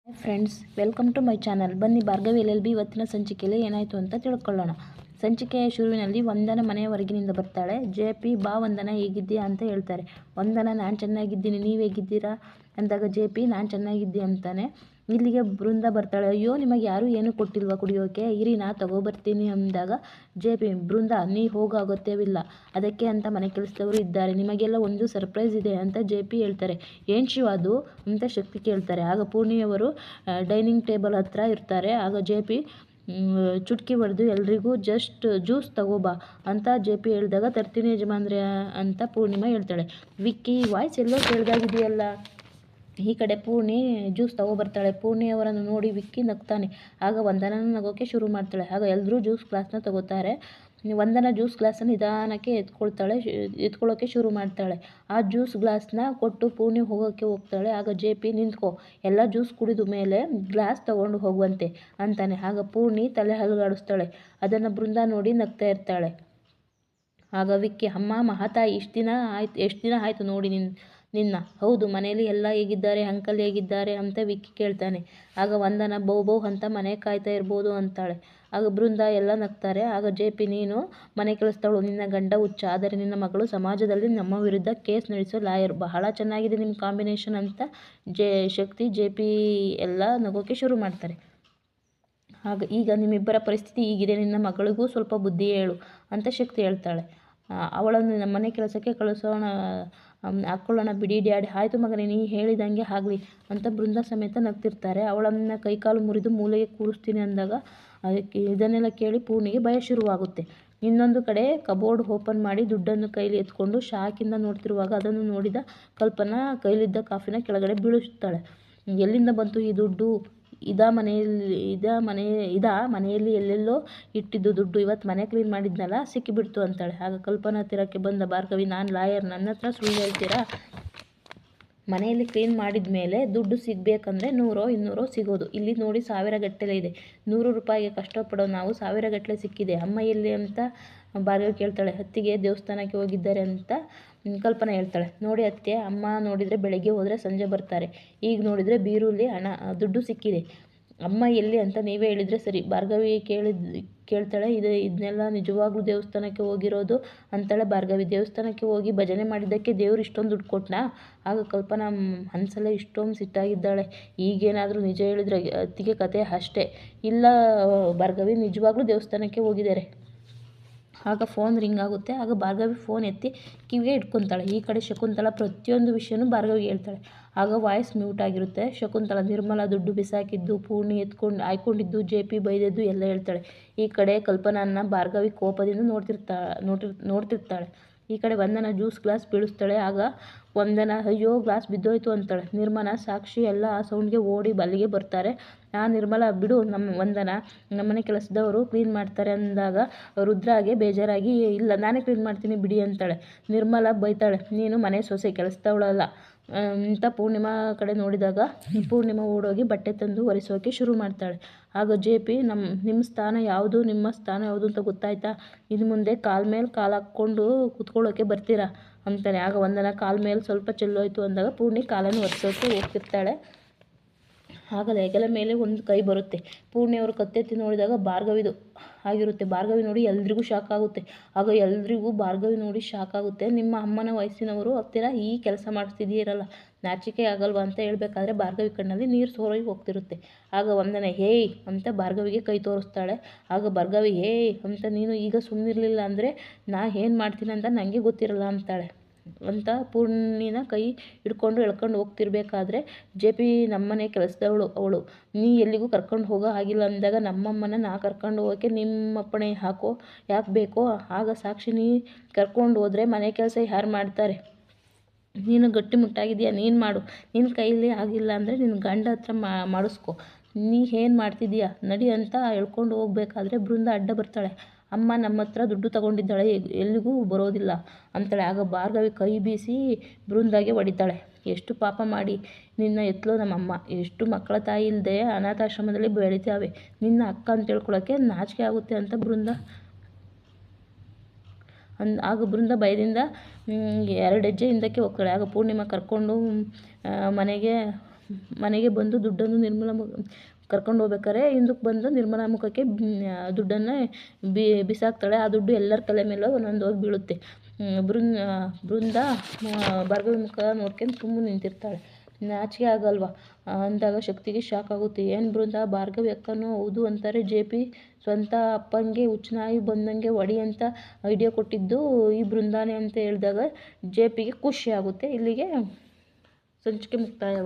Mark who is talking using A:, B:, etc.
A: Friends, welcome to my channel. ಬನ್ನಿ Bhargavi LLB ಇವತ್ತಿನ ಸಂಚಿಕೆಯಲ್ಲಿ ಏನಾಯಿತು ಅಂತ ತಿಳ್ಕೊಳ್ಳೋಣ. ಸಂಚಿಕೆಯ ಶುರುವಿನಲ್ಲಿ ವಂದನ ಮನೆಯ ಹೊರಗಿನಿಂದ ಬರ್ತಾಳೆ. JP, ಬಾ ವಂದನ, ಹೇಗಿದ್ದೀಯಾ ಅಂತ ಹೇಳ್ತಾರೆ. ವಂದನ, ನಾನು ಚೆನ್ನಾಗಿದ್ದೀನಿ, ನೀವು ಹೇಗಿದ್ದೀರಾ ಅಂದಾಗ JP, ನಾನು ಚೆನ್ನಾಗಿದ್ದೀನಿ ಅಂತಾನೆ. ಇಲ್ಲಿಗೆ ಬೃಂದ ಬರ್ತಾಳೆ. ಅಯ್ಯೋ, ನಿಮಗೆ ಯಾರೂ ಏನೂ ಕೊಟ್ಟಿಲ್ವಾ ಕುಡಿಯೋಕೆ, ಇರಿ ನಾ ತಗೋಬರ್ತೀನಿ ಅಂದಾಗ JP, ಬೃಂದ, ನೀ ಹೋಗೋ ಅಗತ್ಯವಿಲ್ಲ, ಅದಕ್ಕೆ ಅಂತ ಮನೆ ಕೆಲಸದವರು ಇದ್ದಾರೆ, ನಿಮಗೆಲ್ಲ ಒಂದು ಸರ್ಪ್ರೈಸ್ ಇದೆ ಅಂತ JP ಹೇಳ್ತಾರೆ. ಏನು ಶಿವ ಅದು ಅಂತ ಶಕ್ತಿ ಕೇಳ್ತಾರೆ. ಆಗ ಪೂರ್ಣಿಯವರು ಡೈನಿಂಗ್ ಟೇಬಲ್ ಹತ್ರ ಇರ್ತಾರೆ. ಆಗ JP ಚುಟ್ಕಿ ಹೊಡೆದು ಎಲ್ರಿಗೂ ಜಸ್ಟ್ ಜ್ಯೂಸ್ ತಗೋಬಾ ಅಂತ JP ಹೇಳಿದಾಗ ತರ್ತೀನಿ ಯಜಮಾನ್ರೆ ಅಂತ ಪೂರ್ಣಿಮಾ ಹೇಳ್ತಾಳೆ. ವಿಕ್ಕಿ, ವಾಯ್ಸ್ ಎಲ್ಲೋ ಕೇಳ್ದಾಗಿದೆಯಲ್ಲ. ಈ ಕಡೆ ಪೂರ್ಣಿ ಜ್ಯೂಸ್ ತಗೋಬರ್ತಾಳೆ. ಪೂರ್ಣಿಯವರನ್ನು ನೋಡಿ ವಿಕ್ಕಿ ನಗ್ತಾನೆ. ಆಗ ವಂದನನ ನಗೋಕ್ಕೆ ಶುರು ಮಾಡ್ತಾಳೆ. ಆಗ ಎಲ್ಲರೂ ಜ್ಯೂಸ್ ಗ್ಲಾಸ್ನ ತಗೋತಾರೆ. ವಂದನ ಜ್ಯೂಸ್ ಗ್ಲಾಸನ್ನು ನಿಧಾನಕ್ಕೆ ಎತ್ಕೊಳ್ಳೋಕ್ಕೆ ಶುರು ಮಾಡ್ತಾಳೆ. ಆ ಜ್ಯೂಸ್ ಗ್ಲಾಸ್ನ ಕೊಟ್ಟು ಪೂರ್ಣಿ ಹೋಗ್ತಾಳೆ. ಆಗ JP, ನಿಂತ್ಕೋ, ಎಲ್ಲ ಜ್ಯೂಸ್ ಕುಡಿದು ಮೇಲೆ ಗ್ಲಾಸ್ ತಗೊಂಡು ಹೋಗುವಂತೆ ಅಂತಾನೆ. ಆಗ ಪೂರ್ಣಿ ತಲೆ ಅಲುಗಾಡಿಸ್ತಾಳೆ. ಅದನ್ನು ಬೃಂದ ನೋಡಿ ನಗ್ತಾ ಇರ್ತಾಳೆ. ಆಗ ವಿಕ್ಕಿ, ಅಮ್ಮ ಮಹಾತಾಯಿ, ಎಷ್ಟು ದಿನ ಆಯಿತು ನೋಡಿ ನಿನ್ನ. ಹೌದು, ಮನೆಯಲ್ಲಿ ಎಲ್ಲ ಹೇಗಿದ್ದಾರೆ, ಅಂಕಲ್ ಹೇಗಿದ್ದಾರೆ ಅಂತ ವಿಕ್ಕಿ ಕೇಳ್ತಾನೆ. ಆಗ ವಂದನ ಬೌ ಅಂತ ಮನೆ ಕಾಯ್ತಾ ಇರ್ಬೋದು ಅಂತಾಳೆ. ಆಗ ಬೃಂದ ಎಲ್ಲ ನಗ್ತಾರೆ. ಆಗ JP, ನೀನು ಮನೆ ಕೆಲಸದವಳು, ನಿನ್ನ ಗಂಡ ಹುಚ್ಚ, ಆದರೆ ನಿನ್ನ ಮಗಳು ಸಮಾಜದಲ್ಲಿ ನಮ್ಮ ವಿರುದ್ಧ ಕೇಸ್ ನಡೆಸೋ ಲಾಯರ್, ಬಹಳ ಚೆನ್ನಾಗಿದೆ ನಿಮ್ಮ ಕಾಂಬಿನೇಷನ್ ಅಂತ ಶಕ್ತಿ, JP ಎಲ್ಲ ನಗೋಕ್ಕೆ ಶುರು ಮಾಡ್ತಾರೆ. ಈಗ ನಿಮ್ಮಿಬ್ಬರ ಪರಿಸ್ಥಿತಿ ಹೀಗಿದೆ, ನಿನ್ನ ಮಗಳಿಗೂ ಸ್ವಲ್ಪ ಬುದ್ಧಿ ಹೇಳು ಅಂತ ಶಕ್ತಿ ಹೇಳ್ತಾಳೆ. ಅವಳನ್ನು ಮನೆ ಕೆಲಸಕ್ಕೆ ಹಾಕ್ಕೊಳ್ಳೋಣ ಬಿಡಿ ಡ್ಯಾಡಿ. ಆಯಿತು ಮಗನೇ, ನೀ ಹೇಳಿದಂಗೆ ಆಗಲಿ ಅಂತ ಬೃಂದ ಸಮೇತ ನಗ್ತಿರ್ತಾರೆ. ಅವಳನ್ನು ಕೈಕಾಲು ಮುರಿದು ಮೂಲೆಗೆ ಕೂರಿಸ್ತೀನಿ ಅಂದಾಗ ಇದನ್ನೆಲ್ಲ ಕೇಳಿ ಪೂರ್ಣಿಗೆ ಭಯ ಶುರುವಾಗುತ್ತೆ. ಇನ್ನೊಂದು ಕಡೆ ಕಬೋರ್ಡ್ ಓಪನ್ ಮಾಡಿ ದುಡ್ಡನ್ನು ಕೈಲಿ ಎತ್ಕೊಂಡು ಶಾಕಿಂದ ನೋಡ್ತಿರುವಾಗ ಅದನ್ನು ನೋಡಿದ ಕಲ್ಪನಾ ಕೈಲಿದ್ದ ಕಾಫಿನ ಕೆಳಗಡೆ ಬೀಳಿಸ್ತಾಳೆ. ಎಲ್ಲಿಂದ ಬಂತು ಈ ದುಡ್ಡು? ಇದಾ ಮನೆಯಲ್ಲಿ ಎಲ್ಲೆಲ್ಲೋ ಇಟ್ಟಿದ್ದು ದುಡ್ಡು, ಇವತ್ತು ಮನೆ ಕ್ಲೀನ್ ಮಾಡಿದ್ನಲ್ಲ ಸಿಕ್ಕಿಬಿಡ್ತು ಅಂತಾಳೆ. ಆಗ ಕಲ್ಪನಾ ಹತ್ತಿರಕ್ಕೆ ಬಂದ ಭಾರ್ಗವಿ, ನಾನು ಲಾಯರ್, ನನ್ನ ಹತ್ರ ಸುಳ್ಳು ಹೇಳ್ತೀರಾ? ಮನೆಯಲ್ಲಿ ಕ್ಲೀನ್ ಮಾಡಿದ ಮೇಲೆ ದುಡ್ಡು ಸಿಗಬೇಕಂದ್ರೆ 100-200 ಸಿಗೋದು, ಇಲ್ಲಿ ನೋಡಿ 1000 ಗಟ್ಟಲೆ ಇದೆ. 100 ರೂಪಾಯಿಗೆ ಕಷ್ಟಪಡೋ ನಾವು 1000 ಗಟ್ಟಲೆ ಸಿಕ್ಕಿದೆ. ಅಮ್ಮ ಎಲ್ಲಿ ಅಂತ ಭಾರ್ಗವಿ ಕೇಳ್ತಾಳೆ. ಅತ್ತಿಗೆ ದೇವಸ್ಥಾನಕ್ಕೆ ಹೋಗಿದ್ದಾರೆ ಅಂತ ಕಲ್ಪನಾ ಹೇಳ್ತಾಳೆ. ನೋಡಿ ಅತ್ತೆ, ಅಮ್ಮ ನೋಡಿದರೆ ಬೆಳಗ್ಗೆ ಹೋದರೆ ಸಂಜೆ ಬರ್ತಾರೆ, ಈಗ ನೋಡಿದರೆ ಬೀರುಲಿ ದುಡ್ಡು ಸಿಕ್ಕಿದೆ. ಅಮ್ಮ ಎಲ್ಲಿ ಅಂತ ನೀವೇ ಹೇಳಿದರೆ ಸರಿ. ಭಾರ್ಗವಿ ಕೇಳ್ತಾಳೆ. ಇದನ್ನೆಲ್ಲ ನಿಜವಾಗ್ಲೂ ದೇವಸ್ಥಾನಕ್ಕೆ ಹೋಗಿರೋದು ಅಂತಾಳೆ ಭಾರ್ಗವಿ. ದೇವಸ್ಥಾನಕ್ಕೆ ಹೋಗಿ ಭಜನೆ ಮಾಡಿದ್ದಕ್ಕೆ ದೇವ್ರು ಇಷ್ಟೊಂದು ದುಡ್ಡು ಕೊಟ್ಟನಾ? ಆಗ ಕಲ್ಪನಾ ಮನಸ್ಸಲ್ಲೇ ಇಷ್ಟೊಂದು ಸಿಟ್ಟಾಗಿದ್ದಾಳೆ. ಈಗೇನಾದರೂ ನಿಜ ಹೇಳಿದ್ರೆ ಅತ್ತಿಗೆ ಕತೆ ಅಷ್ಟೇ. ಇಲ್ಲ ಭಾರ್ಗವಿ, ನಿಜವಾಗ್ಲೂ ದೇವಸ್ಥಾನಕ್ಕೆ ಹೋಗಿದ್ದಾರೆ. ಆಗ ಫೋನ್ ರಿಂಗ್ ಆಗುತ್ತೆ. ಆಗ ಭಾರ್ಗವಿ ಫೋನ್ ಎತ್ತಿ ಕಿವಿಗೆ ಇಟ್ಕೊತಾಳೆ. ಈ ಕಡೆ ಶಕುಂತಲಾ ಪ್ರತಿಯೊಂದು ವಿಷಯನೂ ಭಾರ್ಗವಿಗೆ ಹೇಳ್ತಾಳೆ. ಆಗ ವಾಯ್ಸ್ ಮ್ಯೂಟ್ ಆಗಿರುತ್ತೆ. ಶಕುಂತಲಾ ನಿರ್ಮಲಾ ದುಡ್ಡು ಬಿಸಾಕಿದ್ದು, ಪೂರ್ಣಿ ಆಯ್ಕೊಂಡಿದ್ದು, JP ಬೈದದ್ದು ಎಲ್ಲ ಹೇಳ್ತಾಳೆ. ಈ ಕಡೆ ಕಲ್ಪನಾನ ಭಾರ್ಗವಿ ಕೋಪದಿಂದ ನೋಡ್ತಿರ್ತಾಳೆ. ಈ ಕಡೆ ವಂದನ ಜ್ಯೂಸ್ ಗ್ಲಾಸ್ ಬೀಳಿಸ್ತಾಳೆ. ಆಗ ವಂದನ, ಅಯ್ಯೋ ಗ್ಲಾಸ್ ಬಿದ್ದೋಯ್ತು ಅಂತಾಳೆ. ನಿರ್ಮಲಾ, ಸಾಕ್ಷಿ ಎಲ್ಲ ಆ ಸೌಂಡ್ಗೆ ಓಡಿ ಅಲ್ಲಿಗೆ ಬರ್ತಾರೆ. ನಿರ್ಮಲಾ, ಬಿಡು ವಂದನ, ನಮ್ಮನೆ ಕೆಲಸದವರು ಕ್ಲೀನ್ ಮಾಡ್ತಾರೆ ಅಂದಾಗ ರುದ್ರಾಗೆ ಬೇಜಾರಾಗಿ, ಇಲ್ಲ ನಾನೇ ಕ್ಲೀನ್ ಮಾಡ್ತೀನಿ ಬಿಡಿ ಅಂತಾಳೆ. ನಿರ್ಮಲಾ ಬೈತಾಳೆ, ನೀನು ಮನೆ ಸೊಸೆ, ಕೆಲಸದವಳಲ್ಲ ಅಂತ ಪೂರ್ಣಿಮಾ ಕಡೆ ನೋಡಿದಾಗ ಪೂರ್ಣಿಮಾ ಓಡೋಗಿ ಬಟ್ಟೆ ತಂದು ಒರೆಸೋಕೆ ಶುರು ಮಾಡ್ತಾಳೆ. ಆಗ JP, ನಿಮ್ಮ ಸ್ಥಾನ ಯಾವುದು ಅಂತ ಗೊತ್ತಾಯ್ತಾ? ಇನ್ನು ಮುಂದೆ ಕಾಲ್ ಮೇಲೆ ಕಾಲು ಹಾಕ್ಕೊಂಡು ಕೂತ್ಕೊಳ್ಳೋಕೆ ಬರ್ತೀರಾ ಅಂತಾನೆ. ಆಗ ವಂದನ ಕಾಲ್ ಮೇಲೆ ಸ್ವಲ್ಪ ಚೆಲ್ಲೋಯ್ತು ಅಂದಾಗ ಪೂರ್ಣಿ ಕಾಲನ್ನು ಒರೆಸೋಕೆ ಹೋಗ್ತಿರ್ತಾಳೆ. ಆಗ ಹೆಗಲ ಮೇಲೆ ಒಂದು ಕೈ ಬರುತ್ತೆ. ಪೂರ್ಣಿಯವರು ಕತ್ತೆತ್ತಿ ನೋಡಿದಾಗ ಭಾರ್ಗವಿದು ಆಗಿರುತ್ತೆ. ಭಾರ್ಗವಿ ನೋಡಿ ಎಲ್ರಿಗೂ ಶಾಕ್ ಆಗುತ್ತೆ. ಆಗ ಎಲ್ರಿಗೂ ಭಾರ್ಗವಿ ನೋಡಿ ಶಾಕ್ ಆಗುತ್ತೆ. ನಿಮ್ಮ ಅಮ್ಮನ ವಯಸ್ಸಿನವರು ಹತ್ತಿರ ಈ ಕೆಲಸ ಮಾಡಿಸ್ತಿದ್ದೀರಲ್ಲ, ನಾಚಿಕೆ ಆಗಲ್ವಾ ಅಂತ ಹೇಳ್ಬೇಕಾದ್ರೆ ಭಾರ್ಗವಿ ಕಣ್ಣಲ್ಲಿ ನೀರು ಸೋರೋಗಿ ಹೋಗ್ತಿರುತ್ತೆ. ಆಗ ವಂದನೆ, ಹೇಯ್ ಅಂತ ಭಾರ್ಗವಿಗೆ ಕೈ ತೋರಿಸ್ತಾಳೆ. ಆಗ ಭಾರ್ಗವಿ, ಹೇಯ್ ಅಂತ ನೀನು ಈಗ ಸುಮ್ಮನಿರಲಿಲ್ಲ ಅಂದರೆ ನಾ ಏನು ಮಾಡ್ತೀನಿ ಅಂತ ನನಗೆ ಗೊತ್ತಿರಲ್ಲ ಅಂತಾಳೆ. ಅಂತ ಪೂರ್ಣಿನ ಕೈ ಹಿಡ್ಕೊಂಡು ಎಳ್ಕೊಂಡು ಹೋಗ್ತಿರ್ಬೇಕಾದ್ರೆ JP, ನಮ್ಮನೆ ಕೆಲಸದವಳು ಅವಳು, ನೀ ಎಲ್ಲಿಗೂ ಕರ್ಕೊಂಡು ಹೋಗೋ ಆಗಿಲ್ಲ ಅಂದಾಗ ನಮ್ಮಮ್ಮನ ನಾ ಕರ್ಕೊಂಡು ಹೋಗೋಕ್ಕೆ ನಿಮ್ಮಪ್ಪಣೆ ಯಾಕೆ ಬೇಕೋ? ಆಗ ಸಾಕ್ಷಿ, ನೀ ಕರ್ಕೊಂಡು ಹೋದರೆ ಮನೆ ಕೆಲಸ ಯಾರು ಮಾಡ್ತಾರೆ? ನೀನು ಗಟ್ಟಿಮುಟ್ಟಾಗಿದೆಯಾ, ನೀನು ಮಾಡು, ನಿನ್ನ ಕೈಲಿ ಆಗಿಲ್ಲ ಅಂದರೆ ನಿನ್ನ ಗಂಡ ಹತ್ರ ಮಾಡಿಸ್ಕೊ, ನೀ ಏನು ಮಾಡ್ತಿದ್ದೀಯಾ ನಡಿ ಅಂತ ಹೇಳ್ಕೊಂಡು ಹೋಗ್ಬೇಕಾದ್ರೆ ಬೃಂದ ಅಡ್ಡ ಬರ್ತಾಳೆ. ಅಮ್ಮ ನಮ್ಮ ಹತ್ರ ದುಡ್ಡು ತಗೊಂಡಿದ್ದಾಳೆ, ಎಲ್ಲಿಗೂ ಬರೋದಿಲ್ಲ ಅಂತಾಳೆ. ಆಗ ಭಾರ್ಗವಿ ಕೈ ಬೀಸಿ ಬೃಂದಾಗೆ ಹೊಡಿತಾಳೆ. ಎಷ್ಟು ಪಾಪ ಮಾಡಿ ನಿನ್ನ ಎತ್ತಲೋ ನಮ್ಮಮ್ಮ, ಎಷ್ಟು ಮಕ್ಕಳ ತಾಯಿ ಇಲ್ಲದೆ ಅನಾಥಾಶ್ರಮದಲ್ಲಿ ಬೆಳಿತಾವೆ, ನಿನ್ನ ಅಕ್ಕ ಅಂತ ಹೇಳ್ಕೊಳಕ್ಕೆ ನಾಚಿಕೆ ಆಗುತ್ತೆ ಅಂತ ಆಗ ಬೃಂದ ಭಯದಿಂದ 2 ಹೆಜ್ಜೆ ಹಿಂದಕ್ಕೆ ಹೋಗ್ತಾಳೆ. ಆಗ ಪೂರ್ಣಿಮಾ ಕರ್ಕೊಂಡು ಮನೆಗೆ ಮನೆಗೆ ಬಂದು ದುಡ್ಡನ್ನು ನಿರ್ಮಲಾ ಕರ್ಕೊಂಡು ಹೋಗ್ಬೇಕಾದ್ರೆ ಹಿಂದಕ್ಕೆ ಬಂದು ನಿರ್ಮಲಾ ಮುಖಕ್ಕೆ ದುಡ್ಡನ್ನು ಬಿಸಾಕ್ತಾಳೆ. ಆ ದುಡ್ಡು ಎಲ್ಲರ ತಲೆ ಮೇಲೂ ಒಂದೊಂದು ಹೋಗಿ ಬೀಳುತ್ತೆ. ಬೃಂದ ಭಾರ್ಗವಿ ಮುಖ ನೋಡ್ಕೊಂಡು ಸುಮ್ಮನೆ ನಿಂತಿರ್ತಾಳೆ. ನಾಚಿಕೆ ಆಗಲ್ವಾ ಅಂದಾಗ ಶಕ್ತಿಗೆ ಶಾಕ್ ಆಗುತ್ತೆ. ಏನು ಬೃಂದ, ಭಾರ್ಗವಿ ಅಕ್ಕನೂ ಹೌದು ಅಂತಾರೆ. JP ಸ್ವಂತ ಅಪ್ಪಂಗೆ ಹುಚ್ಚುನಾಯಿ ಬಂದಂಗೆ ಹೊಡಿ ಅಂತ ಐಡಿಯಾ ಕೊಟ್ಟಿದ್ದು ಈ ಬೃಂದಾನೇ ಅಂತ ಹೇಳಿದಾಗ JPಗೆ ಖುಷಿ ಆಗುತ್ತೆ. ಇಲ್ಲಿಗೆ ಸಂಚಿಕೆ ಮುಕ್ತಾಯ.